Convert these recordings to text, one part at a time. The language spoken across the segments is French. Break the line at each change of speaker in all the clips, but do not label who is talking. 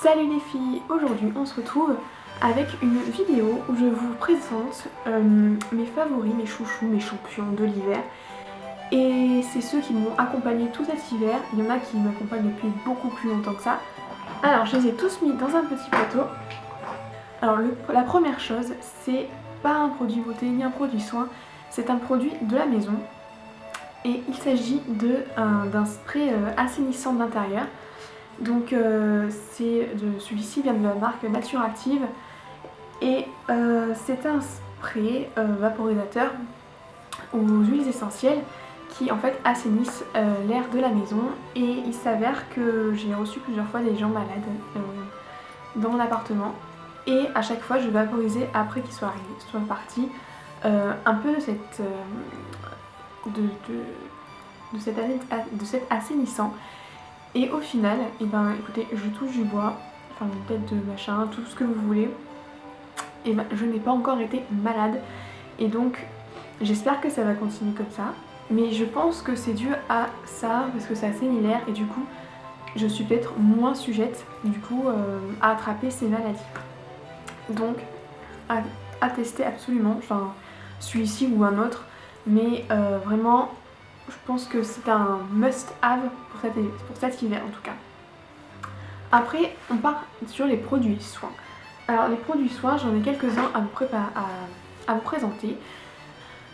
Salut les filles, aujourd'hui on se retrouve avec une vidéo où je vous présente mes favoris, mes chouchous, mes champions de l'hiver. Et c'est ceux qui m'ont accompagné tout cet hiver. Il y en a qui m'accompagnent depuis beaucoup plus longtemps que ça. Alors je les ai tous mis dans un petit plateau. Alors la première chose, c'est pas un produit beauté ni un produit soin, c'est un produit de la maison. Et il s'agit d'un spray assainissant d'intérieur. Donc celui-ci vient de la marque Nature Active et c'est un spray vaporisateur aux huiles essentielles qui en fait assainissent l'air de la maison. Et il s'avère que j'ai reçu plusieurs fois des gens malades dans mon appartement et à chaque fois je vaporisais après qu'ils soient arrivés, soit partis, un peu de cet assainissant. Et au final, et ben écoutez, je touche du bois, enfin une tête de machin, tout ce que vous voulez. Et ben je n'ai pas encore été malade. Et donc j'espère que ça va continuer comme ça. Mais je pense que c'est dû à ça, parce que ça assainis l'air et du coup je suis peut-être moins sujette du coup à attraper ces maladies. Donc à tester absolument, enfin celui-ci ou un autre. Mais vraiment je pense que c'est un must-have pour cet hiver en tout cas. Après, on part sur les produits soins. Alors les produits soins, j'en ai quelques-uns à vous présenter.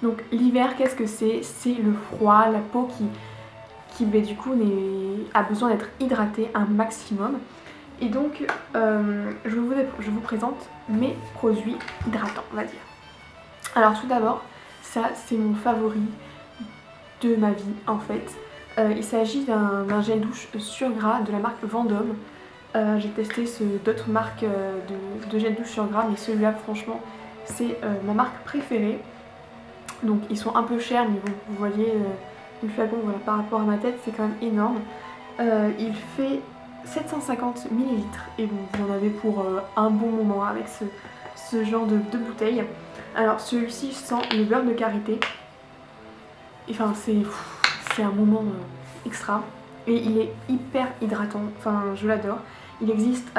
Donc l'hiver, qu'est-ce que c'est? C'est le froid, la peau qui du coup a besoin d'être hydratée un maximum. Et donc je vous présente mes produits hydratants, on va dire. Alors tout d'abord, ça c'est mon favori de ma vie en fait. Il s'agit d'un gel douche sur gras de la marque Vendôme. J'ai testé d'autres marques de gel douche sur gras, mais celui-là franchement c'est ma marque préférée. Donc ils sont un peu chers, mais bon, vous voyez le flacon, voilà, par rapport à ma tête c'est quand même énorme. Il fait 750 ml et bon, vous en avez pour un bon moment avec ce genre de bouteille. Alors celui-ci sent le beurre de karité. Enfin c'est un moment extra et il est hyper hydratant, enfin je l'adore. Il existe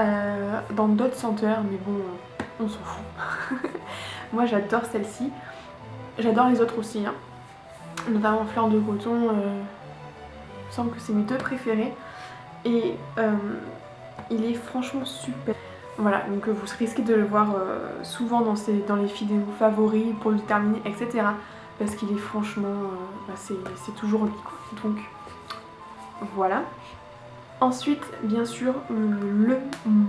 dans d'autres senteurs mais bon on s'en fout. Moi j'adore celle-ci, j'adore les autres aussi hein. Notamment Fleur de Coton, il me semble que c'est mes deux préférés et il est franchement super. Voilà, donc vous risquez de le voir souvent dans les vidéos favoris pour le terminer, etc. Parce qu'il est franchement, c'est toujours lui quoi. Donc voilà. Ensuite, bien sûr,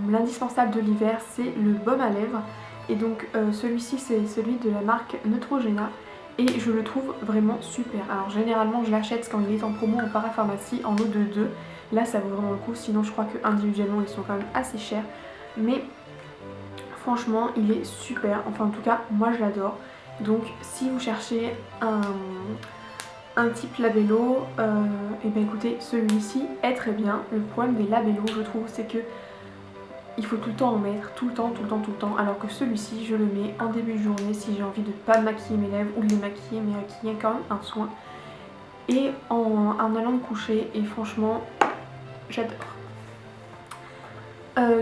l'indispensable de l'hiver, c'est le baume à lèvres. Et donc celui-ci, c'est celui de la marque Neutrogena. Et je le trouve vraiment super. Alors généralement, je l'achète quand il est en promo en parapharmacie en lot de 2. Là, ça vaut vraiment le coup. Sinon, je crois que individuellement, ils sont quand même assez chers. Mais franchement, il est super. Enfin, en tout cas, moi, je l'adore. Donc si vous cherchez un type labello, et bien écoutez, celui-ci est très bien. Le problème des labellos, je trouve, c'est que il faut tout le temps en mettre, tout le temps, alors que celui-ci, je le mets en début de journée si j'ai envie de pas maquiller mes lèvres ou de les maquiller, mais qui est quand même un soin. Et en allant me coucher, et franchement, j'adore.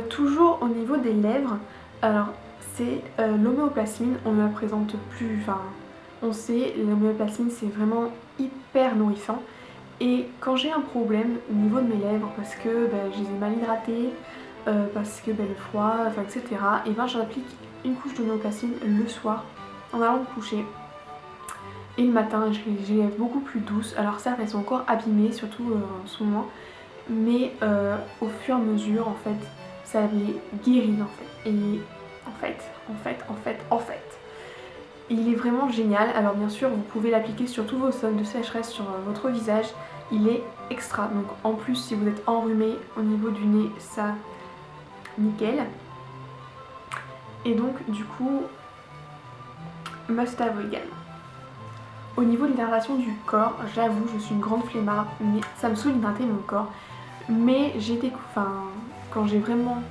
Toujours au niveau des lèvres, alors c'est l'homéoplasmine, on ne la présente plus, enfin on sait, l'homéoplasmine c'est vraiment hyper nourrissant. Et quand j'ai un problème au niveau de mes lèvres, parce que je les ai mal hydratées, parce que le froid, enfin, etc. Et j'applique une couche d'homéoplasmine le soir en allant me coucher. Et le matin, j'ai les lèvres beaucoup plus douces. Alors certes, elles sont encore abîmées, surtout en ce moment. Mais au fur et à mesure, en fait, ça les guérit en fait. Et en fait, il est vraiment génial. Alors bien sûr, vous pouvez l'appliquer sur tous vos zones de sécheresse sur votre visage. Il est extra. Donc en plus, si vous êtes enrhumé au niveau du nez, ça, nickel. Et donc du coup, must have également. Au niveau de l'hydratation du corps, j'avoue, je suis une grande flemmarde, mais ça me saoule d'hydrater mon corps. Mais quand j'ai vraiment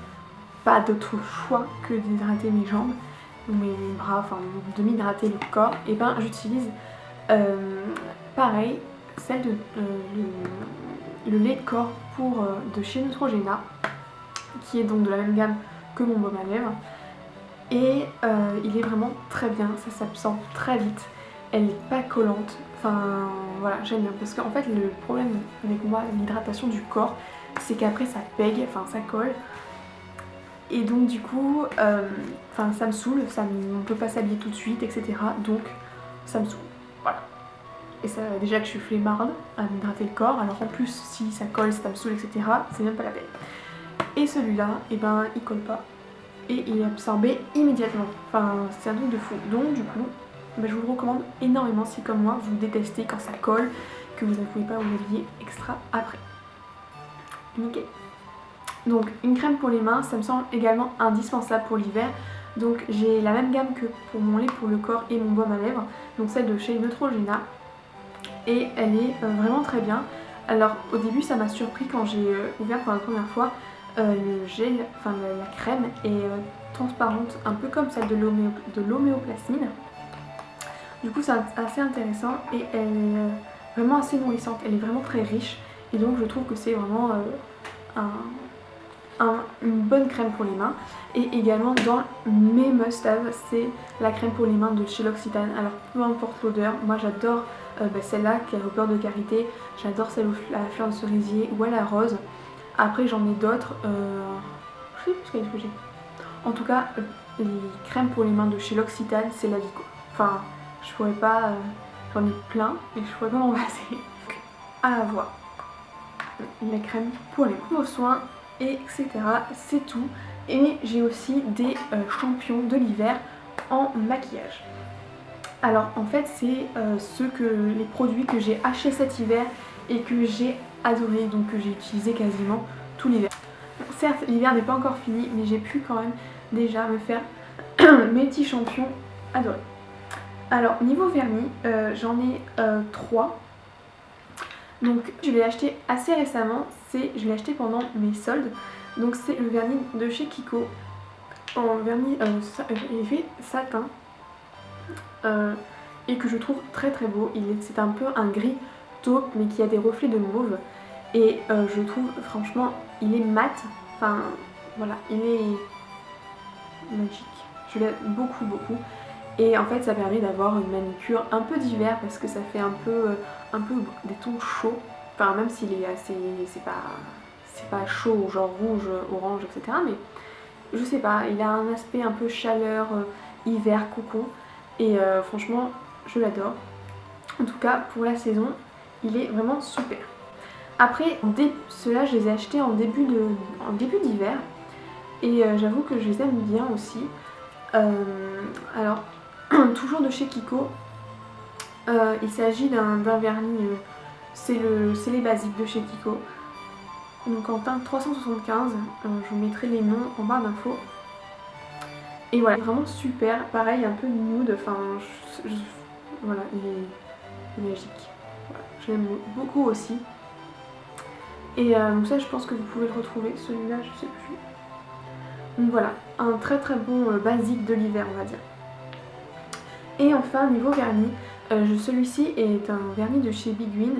pas d'autre choix que d'hydrater mes jambes, mes bras, enfin de m'hydrater le corps, et j'utilise pareil, le lait de corps de chez Neutrogena. qui est donc de la même gamme que mon baume à lèvres. Et il est vraiment très bien, ça s'absorbe très vite, elle n'est pas collante, enfin voilà, j'aime bien. Parce qu'en fait le problème avec moi, l'hydratation du corps, c'est qu'après ça pègue, enfin ça colle. Et donc du coup, ça me saoule, on peut pas s'habiller tout de suite, etc. Donc ça me saoule, voilà. Et ça, déjà que je suis flemmarde à m'hydrater le corps, alors en plus si ça colle, ça me saoule, etc. c'est même pas la peine. Et celui-là, et ben il colle pas. Et il est absorbé immédiatement. Enfin, c'est un truc de fou. Donc du coup, je vous le recommande énormément si comme moi, vous détestez quand ça colle, que vous ne pouvez pas vous habiller extra après. Nickel. Donc une crème pour les mains, ça me semble également indispensable pour l'hiver. Donc j'ai la même gamme que pour mon lait pour le corps et mon baume à lèvres, donc celle de chez Neutrogena. Et elle est vraiment très bien. Alors au début ça m'a surpris quand j'ai ouvert pour la première fois. Le gel, enfin la crème est transparente, un peu comme celle de l'homéoplasmine. Du coup c'est assez intéressant et elle est vraiment assez nourrissante, elle est vraiment très riche. Et donc je trouve que c'est vraiment une bonne crème pour les mains. Et également dans mes must-have, c'est la crème pour les mains de chez L'Occitane. Alors peu importe l'odeur, moi j'adore celle-là qui est au beurre de karité, j'adore celle à la fleur de cerisier ou à la rose. Après j'en ai d'autres, je sais plus ce que j'ai. En tout cas, les crèmes pour les mains de chez L'Occitane, c'est la vie quoi. Enfin, je pourrais pas, j'en ai plein et je pourrais pas m'en passer. À avoir. Les crèmes pour les mains, vos soins, etc. C'est tout. Et j'ai aussi des champions de l'hiver en maquillage. Alors en fait c'est les produits que j'ai achetés cet hiver et que j'ai adoré, donc que j'ai utilisé quasiment tout l'hiver. Certes l'hiver n'est pas encore fini, mais j'ai pu quand même déjà me faire mes petits champions adorés. Alors niveau vernis, j'en ai 3. Donc je l'ai acheté assez récemment, je l'ai acheté pendant mes soldes. Donc c'est le vernis de chez Kiko, en vernis effet satin, et que je trouve très très beau. C'est un peu un gris taupe mais qui a des reflets de mauve. Et je trouve franchement il est mat, enfin voilà, il est magique. Je l'aime beaucoup beaucoup. Et en fait ça permet d'avoir une manicure un peu d'hiver parce que ça fait un peu des tons chauds. Enfin même s'il est assez, c'est pas chaud genre rouge, orange, etc. Mais je sais pas, il a un aspect un peu chaleur, hiver, cocon. Et franchement je l'adore. En tout cas pour la saison il est vraiment super. Après ceux-là je les ai achetés en début d'hiver. Et j'avoue que je les aime bien aussi. Alors toujours de chez Kiko, il s'agit d'un vernis, c'est les basiques de chez Kiko. Donc en teinte 375, je vous mettrai les noms en barre d'infos. Et voilà, vraiment super, pareil un peu nude, enfin voilà, il est magique. Voilà, je l'aime beaucoup aussi. Et donc ça je pense que vous pouvez le retrouver, celui-là je sais plus. Donc voilà, un très très bon basique de l'hiver on va dire. Et enfin niveau vernis, celui-ci est un vernis de chez Big Win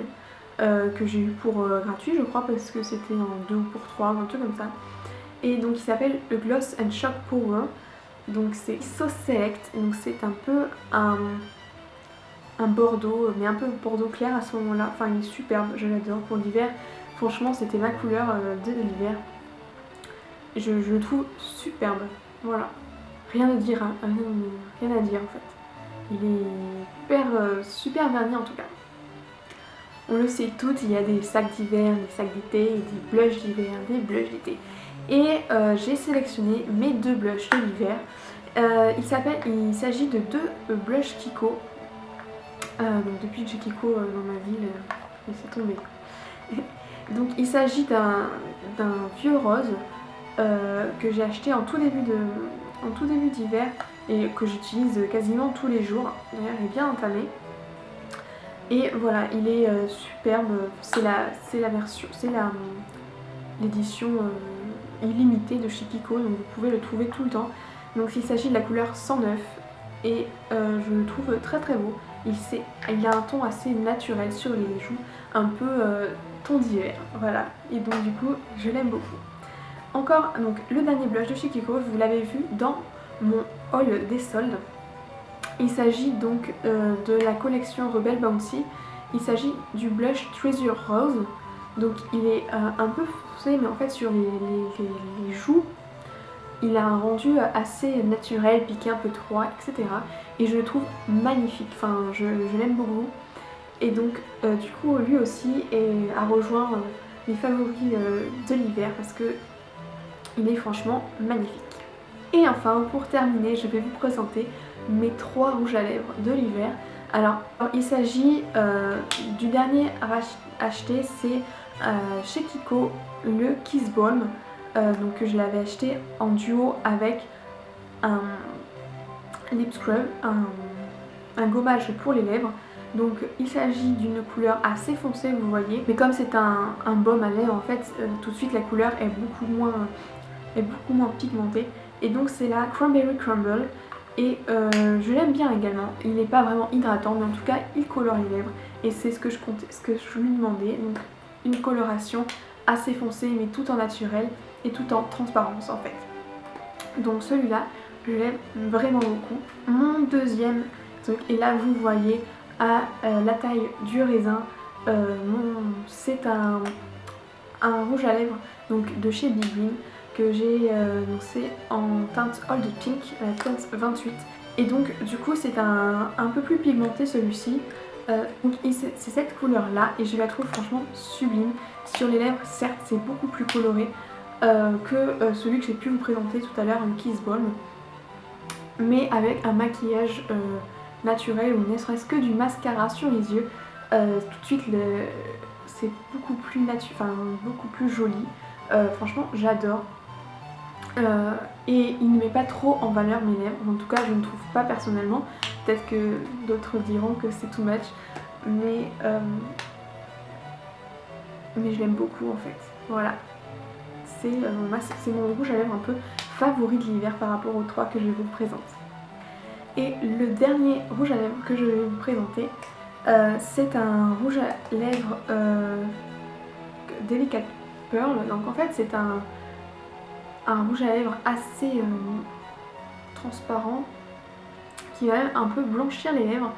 que j'ai eu pour gratuit je crois parce que c'était en 2 ou pour 3, un truc comme ça. Et donc il s'appelle le Gloss and Shock Power. Donc c'est So Select, donc c'est un peu un bordeaux, mais un peu bordeaux clair à ce moment-là. Enfin il est superbe, je l'adore pour l'hiver. Franchement c'était ma couleur de l'hiver. Je le trouve superbe, voilà. Rien à dire, hein. Rien à dire en fait. Il est super vernis en tout cas. On le sait toutes, il y a des sacs d'hiver, des sacs d'été, des blushs d'hiver, des blushs d'été. Et j'ai sélectionné mes 2 blushs de l'hiver. Il s'agit de 2 blushs Kiko. Donc depuis que j'ai Kiko dans ma ville, laissez tomber. Donc il s'agit d'un vieux rose que j'ai acheté en tout début d'hiver et que j'utilise quasiment tous les jours. D'ailleurs il est bien entamé. Et voilà, il est superbe. C'est l'édition illimitée de chez Kiko, donc vous pouvez le trouver tout le temps. Donc il s'agit de la couleur 109 et je le trouve très très beau. Il a un ton assez naturel sur les joues, un peu ton d'hiver, voilà. Et donc du coup, je l'aime beaucoup. encore donc le dernier blush de chez Kiko, vous l'avez vu dans mon haul des soldes. Il s'agit donc de la collection Rebel Bouncy. Il s'agit du blush Treasure Rose. Donc il est un peu foncé, mais en fait sur les joues, il a un rendu assez naturel, piqué un peu froid, etc. Et je le trouve magnifique, enfin je l'aime beaucoup. Et donc du coup lui aussi a rejoint mes favoris de l'hiver parce que il est franchement magnifique. Et enfin pour terminer, je vais vous présenter mes 3 rouges à lèvres de l'hiver. Alors il s'agit du dernier acheté, c'est chez Kiko le Kiss Balm. Donc je l'avais acheté en duo avec un lip scrub, un gommage pour les lèvres. Donc il s'agit d'une couleur assez foncée, vous voyez, mais comme c'est un baume à lèvres en fait, tout de suite la couleur est beaucoup moins pigmentée. Et donc c'est la Cranberry Crumble et je l'aime bien également. Il n'est pas vraiment hydratant, mais en tout cas il colore les lèvres et c'est ce que je lui demandais. Donc une coloration assez foncée mais tout en naturel et tout en transparence en fait. Donc celui-là je l'aime vraiment beaucoup. Mon deuxième truc, et là vous voyez à la taille du raisin, c'est un rouge à lèvres donc de chez Big Green que j'ai, donc c'est en teinte Old Pink, la teinte 28. Et donc du coup c'est un peu plus pigmenté celui-ci. Donc c'est cette couleur là et je la trouve franchement sublime. Sur les lèvres certes c'est beaucoup plus coloré que celui que j'ai pu vous présenter tout à l'heure, le Kiss Balm, mais avec un maquillage naturel ou ne serait-ce que du mascara sur les yeux, tout de suite c'est beaucoup plus beaucoup plus joli. Franchement j'adore. Et il ne met pas trop en valeur mes lèvres, en tout cas je ne trouve pas personnellement, peut-être que d'autres diront que c'est too much, mais je l'aime beaucoup en fait, voilà. C'est mon rouge à lèvres un peu favori de l'hiver par rapport aux 3 que je vous présente. Et le dernier rouge à lèvres que je vais vous présenter, c'est un rouge à lèvres Delicate Pearl, donc en fait c'est un rouge à lèvres assez transparent qui va un peu blanchir les lèvres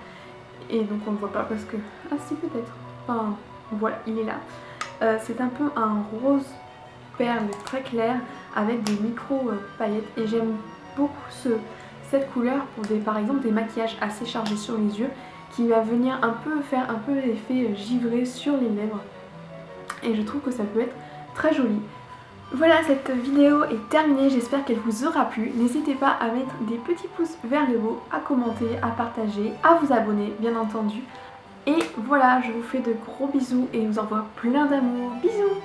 et donc on ne voit pas parce que... ah si peut-être, enfin voilà il est là. C'est un peu un rose perle très clair avec des micro paillettes et j'aime beaucoup cette couleur pour par exemple des maquillages assez chargés sur les yeux qui va venir faire un peu l'effet givré sur les lèvres et je trouve que ça peut être très joli. Voilà, cette vidéo est terminée, j'espère qu'elle vous aura plu. N'hésitez pas à mettre des petits pouces vers le haut, à commenter, à partager, à vous abonner bien entendu. Et voilà, je vous fais de gros bisous et je vous envoie plein d'amour. Bisous!